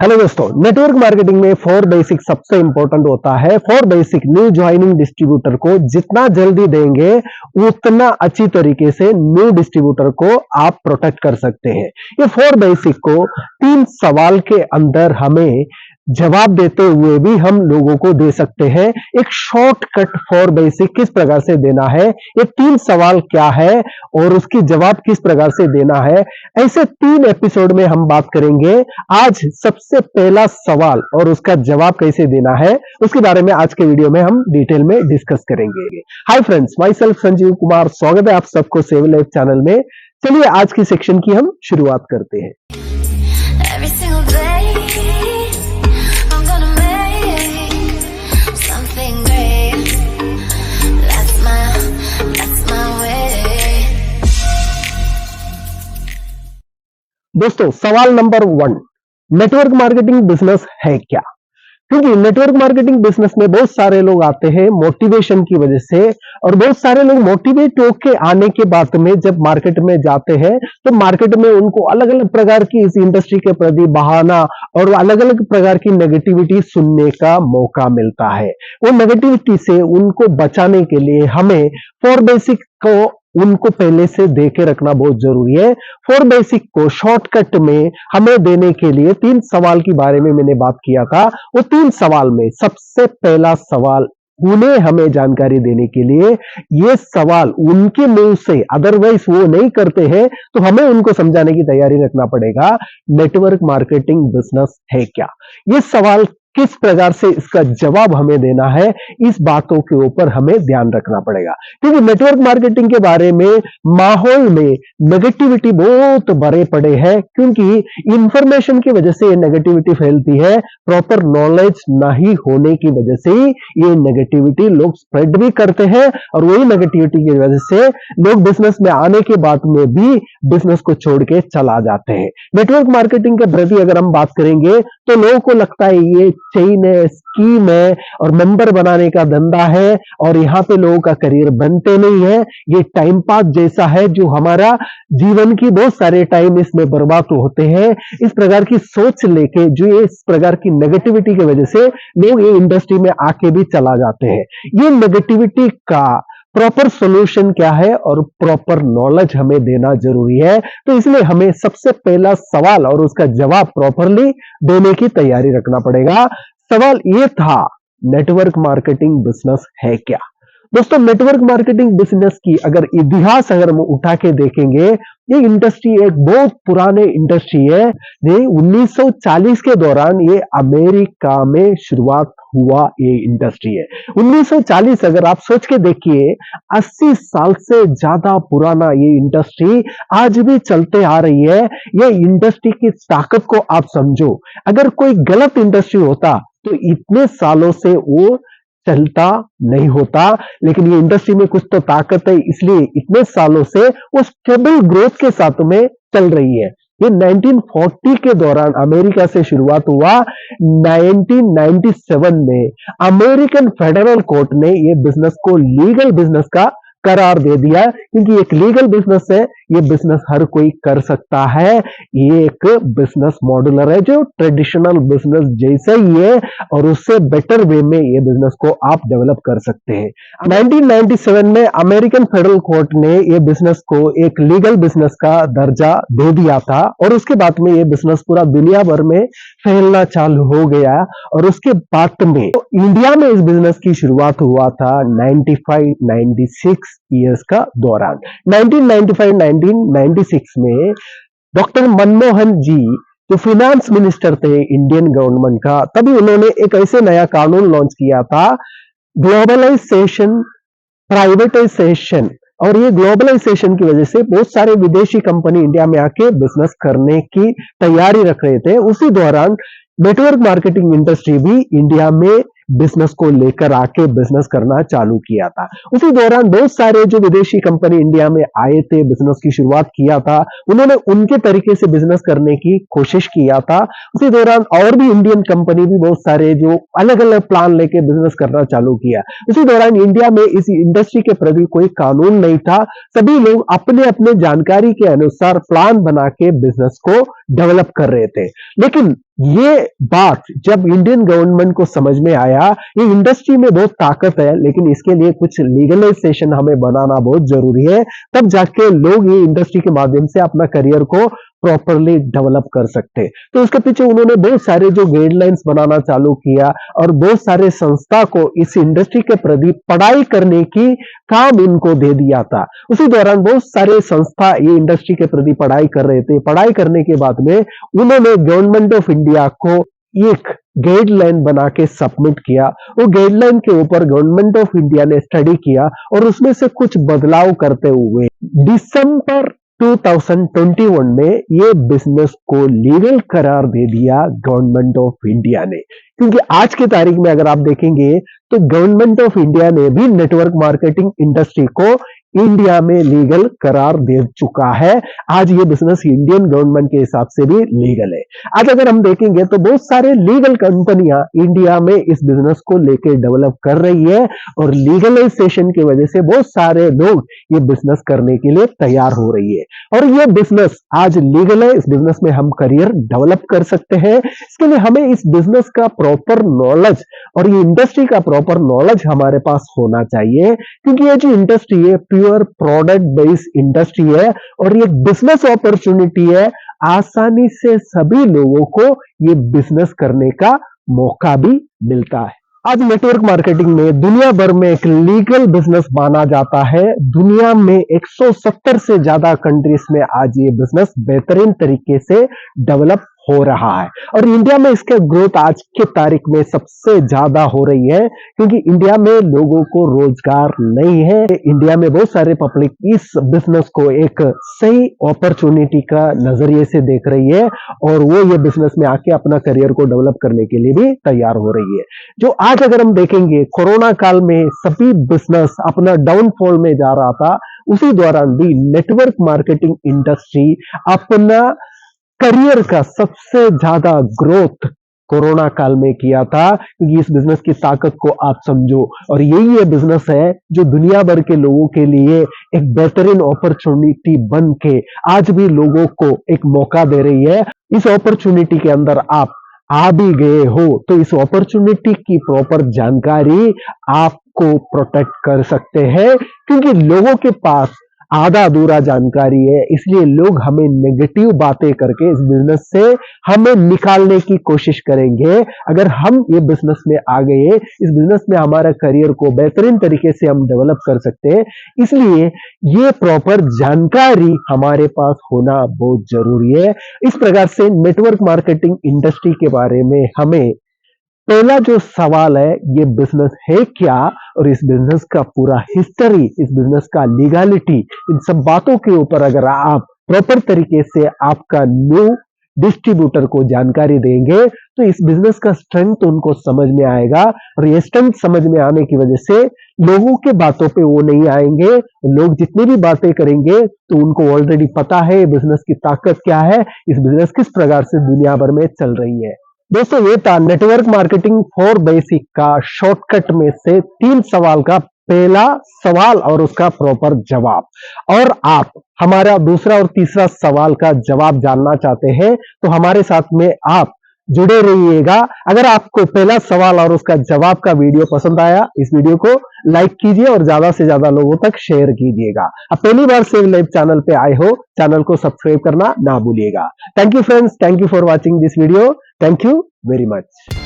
Hello दोस्तों, network marketing में 4 basic सबसे इंपॉर्टेंट होता है। 4 बेसिक न्यू ज्वाइनिंग डिस्ट्रीब्यूटर को जितना जल्दी देंगे उतना अच्छी तरीके से न्यू डिस्ट्रीब्यूटर को आप प्रोटेक्ट कर सकते हैं। ये 4 बेसिक को 3 सवाल के अंदर हमें जवाब देते हुए भी हम लोगों को दे सकते हैं। एक शॉर्टकट 4 बेसिक किस प्रकार से देना है, ये 3 सवाल क्या है और उसकी जवाब किस प्रकार से देना है, ऐसे 3 एपिसोड में हम बात करेंगे। आज सबसे पहला सवाल और उसका जवाब कैसे देना है उसके बारे में आज के वीडियो में हम डिटेल में डिस्कस करेंगे। Hi friends, my self Sanjeev Kumar, स्वागत है आप सबको सेव लाइफ चैनल में। चलिए आज की सेक्शन की हम शुरुआत करते हैं। दोस्तों, सवाल नंबर 1, नेटवर्क मार्केटिंग बिजनेस है क्या? क्योंकि नेटवर्क मार्केटिंग बिजनेस में बहुत सारे लोग आते हैं मोटिवेशन की वजह से, और बहुत सारे लोग मोटिवेट होके आने के बाद में जब मार्केट में जाते हैं तो मार्केट में उनको अलग अलग प्रकार की इस इंडस्ट्री के प्रति बहाना और अलग अलग प्रकार की नेगेटिविटी सुनने का मौका मिलता है। वो नेगेटिविटी से उनको बचाने के लिए हमें 4 बेसिक को उनको पहले से दे के रखना बहुत जरूरी है। 4 बेसिक को शॉर्टकट में हमें देने के लिए 3 सवाल के बारे में मैंने बात किया था। वो 3 सवाल में सबसे पहला सवाल उन्हें हमें जानकारी देने के लिए, ये सवाल उनके मुंह से, अदरवाइज वो नहीं करते हैं तो हमें उनको समझाने की तैयारी रखना पड़ेगा। नेटवर्क मार्केटिंग बिजनेस है क्या? ये सवाल किस प्रकार से इसका जवाब हमें देना है, इस बातों के ऊपर हमें ध्यान रखना पड़ेगा। क्योंकि नेटवर्क मार्केटिंग के बारे में माहौल में नेगेटिविटी बहुत भरे पड़े हैं, क्योंकि इंफॉर्मेशन की वजह से ये नेगेटिविटी फैलती है। प्रॉपर नॉलेज नहीं होने की वजह से ये नेगेटिविटी लोग स्प्रेड भी करते हैं, और वही नेगेटिविटी की वजह से लोग बिजनेस में आने के बाद में भी बिजनेस को छोड़ के चला जाते हैं। नेटवर्क मार्केटिंग के प्रति अगर हम बात करेंगे तो लोगों को लगता है ये चेन है, स्कीम है और मेंबर बनाने का धंधा है, और यहाँ पे लोगों का करियर बनते नहीं है। ये टाइम पास जैसा है जो हमारा जीवन की बहुत सारे टाइम इसमें बर्बाद होते हैं। इस प्रकार की सोच लेके, जो ये इस प्रकार की नेगेटिविटी की वजह से लोग ये इंडस्ट्री में आके भी चला जाते हैं। ये नेगेटिविटी का प्रॉपर सॉल्यूशन क्या है और प्रॉपर नॉलेज हमें देना जरूरी है। तो इसलिए हमें सबसे पहला सवाल और उसका जवाब प्रॉपरली देने की तैयारी रखना पड़ेगा। सवाल ये था, नेटवर्क मार्केटिंग बिजनेस है क्या? दोस्तों, नेटवर्क मार्केटिंग बिजनेस की अगर इतिहास अगर हम उठा के देखेंगे, ये इंडस्ट्री एक बहुत पुराने इंडस्ट्री है। ये 1940 के दौरान ये अमेरिका में शुरुआत हुआ ये इंडस्ट्री है। 1940 अगर आप सोच के देखिए, 80 साल से ज्यादा पुराना ये इंडस्ट्री आज भी चलते आ रही है। ये इंडस्ट्री की ताकत को आप समझो। अगर कोई गलत इंडस्ट्री होता तो इतने सालों से वो चलता नहीं होता, लेकिन ये इंडस्ट्री में कुछ तो ताकत है, इसलिए इतने सालों से वो स्टेबल ग्रोथ के साथ में चल रही है। ये 1940 के दौरान अमेरिका से शुरुआत हुआ। 1997 में अमेरिकन फेडरल कोर्ट ने ये बिजनेस को लीगल बिजनेस का करार दे दिया, क्योंकि एक लीगल बिजनेस है, ये बिजनेस हर कोई कर सकता है। ये एक बिजनेस मॉड्यूलर है जो ट्रेडिशनल बिजनेस जैसा ही है, और उससे बेटर वे में ये बिजनेस को आप डेवलप कर सकते हैं। 1997 में अमेरिकन फेडरल कोर्ट ने ये बिजनेस को एक लीगल बिजनेस का दर्जा दे दिया था, और उसके बाद में ये बिजनेस पूरा दुनिया भर में फैलना चालू हो गया। और उसके बाद में तो इंडिया में इस बिजनेस की शुरुआत हुआ था 95-96 ईयर्स का दौरान। 1995-1996 में डॉक्टर मनमोहन जी जो फिनेंस मिनिस्टर थे इंडियन गवर्नमेंट का, तभी उन्होंने एक ऐसे नया कानून लॉन्च किया था, ग्लोबलाइजेशन, प्राइवेटाइजेशन। और ये ग्लोबलाइजेशन की वजह से बहुत सारे विदेशी कंपनी इंडिया में आके बिजनेस करने की तैयारी रख रहे थे। उसी दौरान नेटवर्क मार्केटिंग इंडस्ट्री भी इंडिया में बिजनेस को लेकर आके बिजनेस करना चालू किया था। उसी दौरान बहुत सारे जो विदेशी कंपनी इंडिया में आए थे, बिजनेस की शुरुआत किया था, उन्होंने उनके तरीके से बिजनेस करने की कोशिश किया था। उसी दौरान और भी इंडियन कंपनी भी बहुत सारे जो अलग-अलग प्लान लेके बिजनेस करना चालू किया। उसी दौरान इंडिया में इस इंडस्ट्री के प्रति कोई कानून नहीं था। सभी लोग अपने-अपने जानकारी के अनुसार प्लान बना के बिजनेस को डेवलप कर रहे थे। लेकिन ये बात जब इंडियन गवर्नमेंट को समझ में आया, ये इंडस्ट्री में बहुत ताकत है, लेकिन इसके लिए कुछ लीगलाइजेशन हमें बनाना बहुत जरूरी है, तब जाके लोग ये इंडस्ट्री के माध्यम से अपना करियर को प्रॉपरली डेवलप कर सकते। तो उसके पीछे उन्होंने बहुत सारे जो गाइडलाइंस बनाना चालू किया और बहुत सारे संस्था को इस इंडस्ट्री के प्रति पढ़ाई करने की काम इनको दे दिया था। उसी दौरान बहुत सारे संस्था ये इंडस्ट्री के प्रति पढ़ाई कर रहे थे। पढ़ाई करने के बाद में उन्होंने गवर्नमेंट ऑफ इंडिया को एक गाइडलाइन बना के सबमिट किया। वो गाइडलाइन के ऊपर गवर्नमेंट ऑफ इंडिया ने स्टडी किया और उसमें से कुछ बदलाव करते हुए दिसंबर 2021 में ये बिजनेस को लीगल करार दे दिया गवर्नमेंट ऑफ इंडिया ने। क्योंकि आज के तारीख में अगर आप देखेंगे तो गवर्नमेंट ऑफ इंडिया ने भी नेटवर्क मार्केटिंग इंडस्ट्री को इंडिया में लीगल करार दे चुका है। आज ये बिजनेस इंडियन गवर्नमेंट के हिसाब से भी लीगल है। आज अगर हम देखेंगे तो बहुत सारे लीगल कंपनियां इंडिया में इस बिजनेस को लेकर डेवलप कर रही है और लीगलाइजेशन की वजह से बहुत सारे लोग ये बिजनेस करने के लिए तैयार हो रही है और ये बिजनेस आज लीगल है। इस बिजनेस में हम करियर डेवलप कर सकते हैं। इसके लिए हमें इस बिजनेस का प्रॉपर नॉलेज और ये इंडस्ट्री का प्रॉपर नॉलेज हमारे पास होना चाहिए, क्योंकि ये जो इंडस्ट्री है प्योर प्रोडक्ट बेस्ड इंडस्ट्री है और ये बिजनेस अपॉर्चुनिटी है। आसानी से सभी लोगों को ये बिजनेस करने का मौका भी मिलता है। आज नेटवर्क मार्केटिंग में दुनिया भर में एक लीगल बिजनेस माना जाता है। दुनिया में 170 से ज्यादा कंट्रीज में आज ये बिजनेस बेहतरीन तरीके से डेवलप हो रहा है और इंडिया में इसका ग्रोथ आज के तारीख में सबसे ज्यादा हो रही है, क्योंकि इंडिया में लोगों को रोजगार नहीं है। इंडिया में बहुत सारे पब्लिक इस बिजनेस को एक सही अपॉर्चुनिटी का नजरिए से देख रही है और वो ये बिजनेस में आके अपना करियर को डेवलप करने के लिए भी तैयार हो रही है। जो आज अगर हम देखेंगे कोरोना काल में सभी बिजनेस अपना डाउनफॉल में जा रहा था, उसी दौरान भी नेटवर्क मार्केटिंग इंडस्ट्री अपना करियर का सबसे ज्यादा ग्रोथ कोरोना काल में किया था, क्योंकि इस बिजनेस की ताकत को आप समझो और यही ये बिजनेस है जो दुनिया भर के लोगों के लिए एक बेहतरीन अपॉर्चुनिटी बन के आज भी लोगों को एक मौका दे रही है। इस अपॉर्चुनिटी के अंदर आप आ भी गए हो तो इस अपॉर्चुनिटी की प्रॉपर जानकारी आपको प्रोटेक्ट कर सकते हैं, क्योंकि लोगों के पास आधा अधूरा जानकारी है। इसलिए लोग हमें नेगेटिव बातें करके इस बिजनेस से हमें निकालने की कोशिश करेंगे। अगर हम ये बिजनेस में आ गए, इस बिजनेस में हमारा करियर को बेहतरीन तरीके से हम डेवलप कर सकते हैं। इसलिए ये प्रॉपर जानकारी हमारे पास होना बहुत जरूरी है। इस प्रकार से नेटवर्क मार्केटिंग इंडस्ट्री के बारे में हमें पहला जो सवाल है, ये बिजनेस है क्या और इस बिजनेस का पूरा हिस्ट्री, इस बिजनेस का लीगलिटी, इन सब बातों के ऊपर अगर आप प्रॉपर तरीके से आपका न्यू डिस्ट्रीब्यूटर को जानकारी देंगे तो इस बिजनेस का स्ट्रेंथ उनको समझ में आएगा और ये स्ट्रेंथ समझ में आने की वजह से लोगों के बातों पे वो नहीं आएंगे। लोग जितनी भी बातें करेंगे तो उनको ऑलरेडी पता है बिजनेस की ताकत क्या है, इस बिजनेस किस प्रकार से दुनिया भर में चल रही है। दोस्तों ये था नेटवर्क मार्केटिंग फॉर बेसिक का शॉर्टकट में से 3 सवाल का पहला सवाल और उसका प्रॉपर जवाब। और आप हमारा दूसरा और तीसरा सवाल का जवाब जानना चाहते हैं तो हमारे साथ में आप जुड़े रहिएगा। अगर आपको पहला सवाल और उसका जवाब का वीडियो पसंद आया, इस वीडियो को लाइक कीजिए और ज्यादा से ज्यादा लोगों तक शेयर कीजिएगा। अब पहली बार सेव लाइव चैनल पे आए हो, चैनल को सब्सक्राइब करना ना भूलिएगा। Thank you friends, thank you for watching this video. Thank you very much.